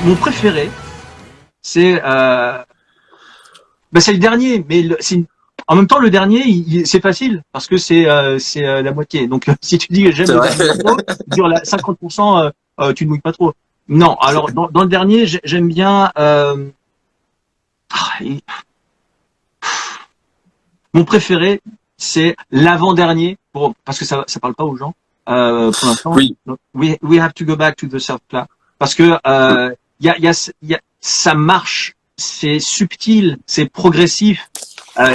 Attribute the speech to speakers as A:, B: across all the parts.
A: mon préféré, c'est c'est le dernier, mais en même temps le dernier, c'est facile parce que c'est la moitié. Donc si tu dis que j'aime
B: C'est
A: le
B: vrai.
A: dernier morceau, sur la 50%, tu ne mouilles pas trop. Non, alors dans le dernier, j'aime bien. Ah, mon préféré, c'est l'avant-dernier, parce que ça parle pas aux gens pour l'instant.
B: Oui.
A: Donc, we have to go back to the self-clap. Parce que ça marche, c'est subtil, c'est progressif,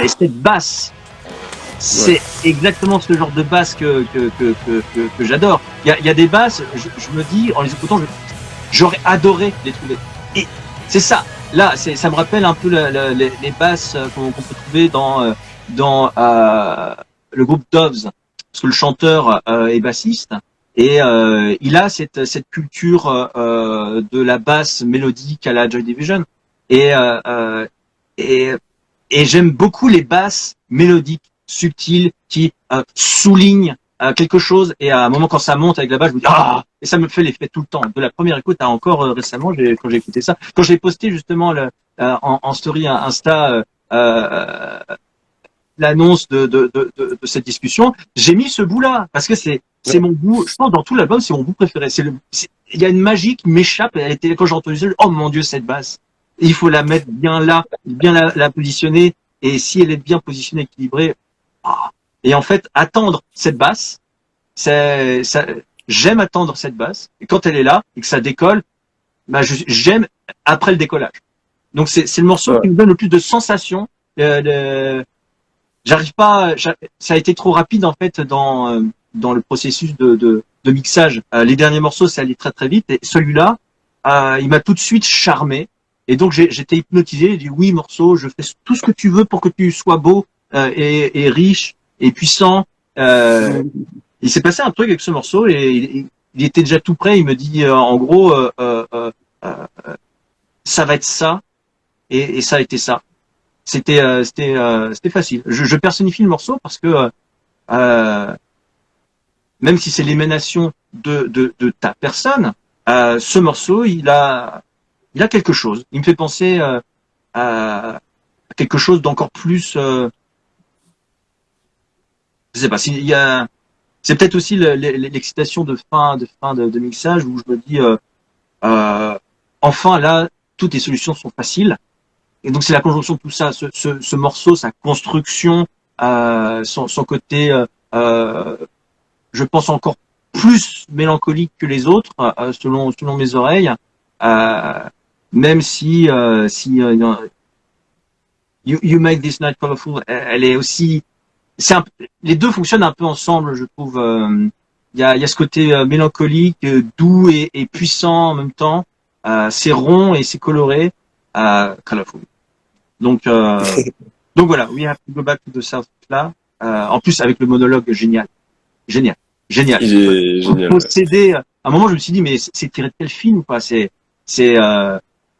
A: et cette basse,
B: Ouais.
A: c'est exactement ce genre de basse que j'adore. Il y a des basses, je me dis, en les écoutant, j'aurais adoré les trouver. Et c'est ça. Là, ça me rappelle un peu les basses qu'on peut trouver dans le groupe Doves, parce que le chanteur est bassiste et il a cette culture de la basse mélodique à la Joy Division et et, et j'aime beaucoup les basses mélodiques subtiles qui soulignent quelque chose et à un moment quand ça monte avec la basse je me dis ah, et ça me fait l'effet tout le temps de la première écoute à encore récemment quand j'ai écouté ça, quand j'ai posté justement en story Insta euh, l'annonce de cette discussion, j'ai mis ce bout-là parce que c'est mon goût. Je pense dans tout l'album, c'est mon goût préféré. Il y a une magie qui m'échappe. Elle était quand j'ai entendu ça, oh mon Dieu, cette basse. Il faut la mettre bien là, bien la positionner. Et si elle est bien positionnée, équilibrée, ah. Et en fait, attendre cette basse, ça, j'aime attendre cette basse. Et quand elle est là et que ça décolle, bah j'aime après le décollage. Donc c'est le morceau
B: Ouais.
A: qui me donne le plus de sensations. J'arrive pas, ça a été trop rapide en fait dans le processus de mixage. Les derniers morceaux, ça allait très très vite et celui-là, il m'a tout de suite charmé et donc j'étais hypnotisé. J'ai dit oui morceau, je fais tout ce que tu veux pour que tu sois beau et riche et puissant. Il s'est passé un truc avec ce morceau et il était déjà tout prêt. Il me dit en gros, ça va être ça et ça a été ça. C'était facile. Je personnifie le morceau parce que euh, même si c'est l'émanation de ta personne, ce morceau il a quelque chose. Il me fait penser à quelque chose d'encore plus. Je sais pas s'il y a. C'est peut-être aussi l'excitation de mixage où je me dis euh, enfin là toutes les solutions sont faciles. Et donc c'est la conjonction de tout ça, ce morceau, sa construction, son côté, je pense encore plus mélancolique que les autres, selon mes oreilles. Euh, Même si you make this night colorful, elle est aussi, les deux fonctionnent un peu ensemble, je trouve. Il y a ce côté mélancolique, doux et puissant en même temps. C'est rond et c'est coloré, colorful. Donc, donc voilà, we have to go back to the South là. En plus avec le monologue génial, génial, génial.
B: Il est génial. Ouais.
A: Posséder. À un moment, je me suis dit mais c'est tiré de quel film quoi.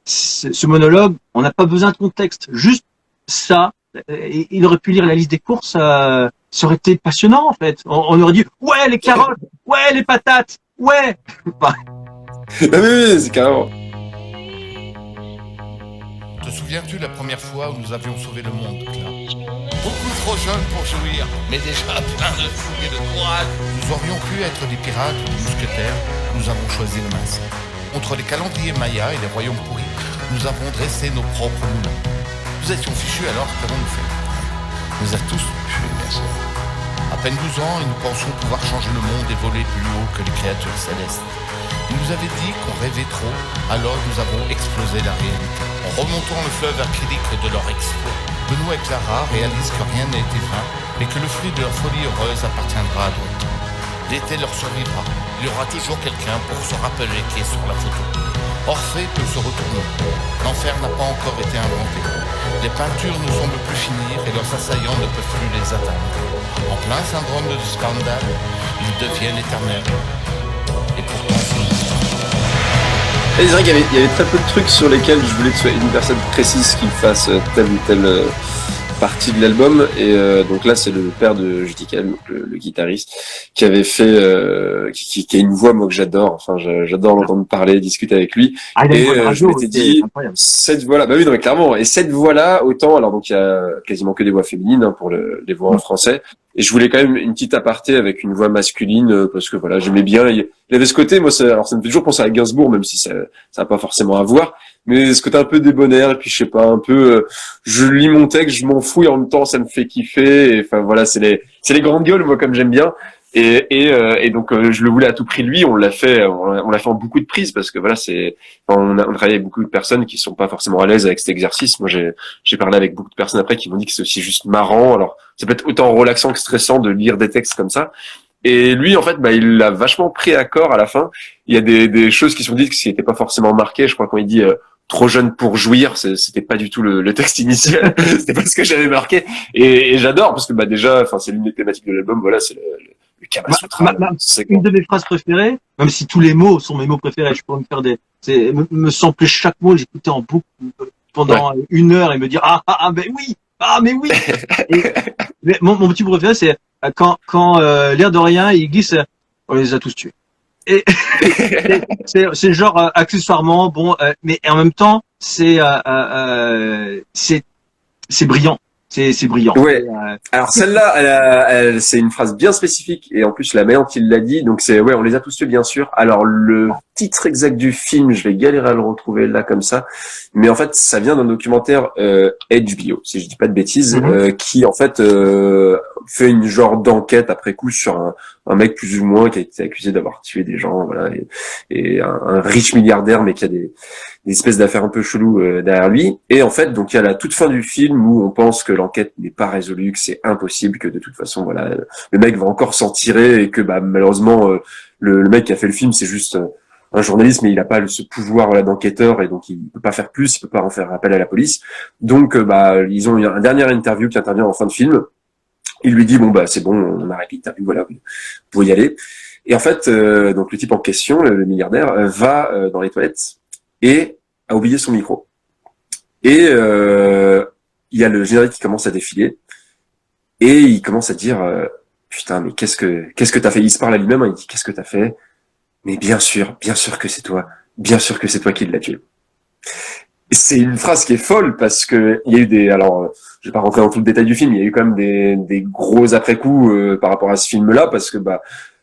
A: Ce monologue, on n'a pas besoin de contexte, juste ça. Il aurait pu lire la liste des courses, ça aurait été passionnant en fait. On aurait dit ouais les carottes, ouais les patates, ouais.
B: Ah oui, c'est carrément.
C: Te souviens-tu la première fois où nous avions sauvé le monde, Clara? Beaucoup trop jeune pour jouir, mais déjà plein de fougue et de courage. Nous aurions pu être des pirates ou des mousquetaires, nous avons choisi le mince. Entre les calendriers mayas et les royaumes pourris, nous avons dressé nos propres moulins. Nous étions fichus alors, qu'avons-nous fait? Nous a tous tués, bien sûr. À peine 12 ans, et nous pensions pouvoir changer le monde et voler plus haut que les créatures célestes. Ils nous avaient dit qu'on rêvait trop, alors nous avons explosé la réalité. En remontant le fleuve acrylique de leur exploit, Benoît et Clara réalisent que rien n'a été vain et que le fruit de leur folie heureuse appartiendra à d'autres. L'été leur survivra. Il y aura toujours quelqu'un pour se rappeler qui est sur la photo. Orphée peut se retourner. L'enfer n'a pas encore été inventé. Les peintures ne semblent plus finir et leurs assaillants ne peuvent plus les atteindre. En plein syndrome de scandale, ils deviennent éternels. Et pourtant,
B: Et c'est vrai qu'il y avait très peu de trucs sur lesquels je voulais que ce soit une personne précise qui fasse tel ou tel partie de l'album. Et donc là, c'est le père de Judical, donc le guitariste, qui avait fait, qui a une voix moi que j'adore. Enfin, j'adore l'entendre parler, discuter avec lui.
A: Ah, il a une
B: Et
A: voix de
B: je
A: radio,
B: m'étais
A: c'est
B: dit,
A: incroyable.
B: cette voix-là, bah oui, non, mais clairement. Et cette voix-là, autant, alors donc il y a quasiment que des voix féminines hein, pour les voix en français. Et je voulais quand même une petite aparté avec une voix masculine parce que voilà, j'aimais bien. Il y avait ce côté, moi, alors ça me fait toujours penser à Gainsbourg, même si ça n'a pas forcément à voir. Mais ce côté un peu débonnaire, et puis je sais pas, un peu, je lis mon texte, je m'en fous, et en même temps ça me fait kiffer. Et enfin voilà, c'est les grandes gueules, moi comme j'aime bien. Et donc je le voulais à tout prix lui. On l'a fait en beaucoup de prises parce que voilà, on travaille avec beaucoup de personnes qui sont pas forcément à l'aise avec cet exercice. Moi j'ai parlé avec beaucoup de personnes après qui m'ont dit que c'est aussi juste marrant. Alors ça peut être autant relaxant que stressant de lire des textes comme ça. Et lui, en fait, il l'a vachement pris à corps à la fin. Il y a des choses qui sont dites qui n'étaient pas forcément marquées. Je crois quand il dit trop jeune pour jouir, c'était pas du tout le texte initial. C'était pas ce que j'avais marqué. Et j'adore parce que déjà, enfin, c'est l'une des thématiques de l'album. Voilà, c'est le Kama Sutra.
A: Une de mes phrases préférées, même si tous les mots sont mes mots préférés, je pourrais me faire me sampler chaque mot, l'écouter en boucle pendant 1 heure et me dire mais oui. Mais mon petit préféré, c'est quand l'air de rien, il glisse, on les a tous tués. Et c'est genre accessoirement bon, mais en même temps c'est brillant. C'est brillant.
B: Ouais. Alors celle-là, c'est une phrase bien spécifique et en plus la manière dont il l'a dit, donc c'est on les a tous tués bien sûr. Alors le titre exact du film, je vais galérer à le retrouver là comme ça, mais en fait ça vient d'un documentaire HBO, si je dis pas de bêtises, qui en fait fait une genre d'enquête après coup sur un mec plus ou moins qui a été accusé d'avoir tué des gens, voilà, et un riche milliardaire mais qui a des espèces d'affaires un peu cheloues derrière lui. Et en fait, donc il y a la toute fin du film où on pense que l'enquête n'est pas résolue, que c'est impossible, que de toute façon, voilà, le mec va encore s'en tirer et que malheureusement le mec qui a fait le film, c'est juste un journaliste, mais il n'a pas ce pouvoir d'enquêteur et donc il peut pas faire plus, il peut pas en faire appel à la police. Donc ils ont eu un dernier interview qui intervient en fin de film. Il lui dit c'est bon, on arrête l'interview, voilà, vous pouvez y aller. Et en fait, donc le type en question, le milliardaire, va dans les toilettes et a oublié son micro. Et il y a le générique qui commence à défiler et il commence à dire putain, mais qu'est-ce que t'as fait? Il se parle à lui-même, il dit qu'est-ce que t'as fait? Mais bien sûr que c'est toi qui l'as tué. C'est une phrase qui est folle parce que il y a eu alors je vais pas rentrer dans tout le détail du film, il y a eu quand même des gros après-coups par rapport à ce film-là parce que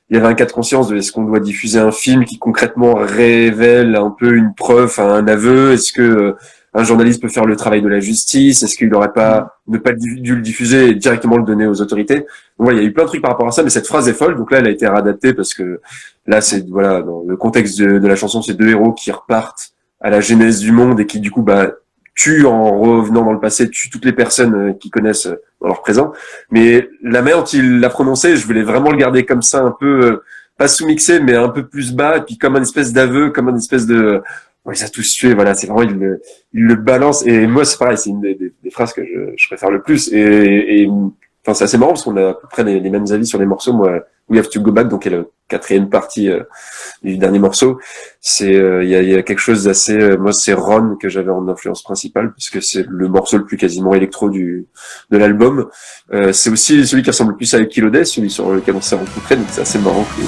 B: il y avait un cas de conscience de est-ce qu'on doit diffuser un film qui concrètement révèle un peu une preuve, un aveu, est-ce que un journaliste peut faire le travail de la justice, est-ce qu'il n'aurait pas ne pas dû le diffuser et directement le donner aux autorités. Donc il y a eu plein de trucs par rapport à ça, mais cette phrase est folle, donc là elle a été réadaptée parce que là c'est dans le contexte de la chanson, c'est 2 héros qui repartent à la genèse du monde et qui du coup tuent en revenant dans le passé, tuent toutes les personnes qu'ils connaissent dans leur présent. Mais la manière dont il l'a prononcé, je voulais vraiment le garder comme ça, un peu pas sous-mixé, mais un peu plus bas, et puis comme un espèce d'aveu, comme un espèce de on les a tous tués, voilà, c'est vraiment il le balance. Et moi c'est pareil, c'est une des phrases que je préfère le plus. Et enfin c'est assez marrant parce qu'on a à peu près les mêmes avis sur les morceaux. Moi, We Have to Go Back, donc qui est la 4e partie du dernier morceau, c'est il y a quelque chose d'assez moi c'est Ron que j'avais en influence principale parce que c'est le morceau le plus quasiment électro de l'album. C'est aussi celui qui ressemble le plus à Kilode, celui sur lequel on s'est rencontrés, donc c'est assez marrant que les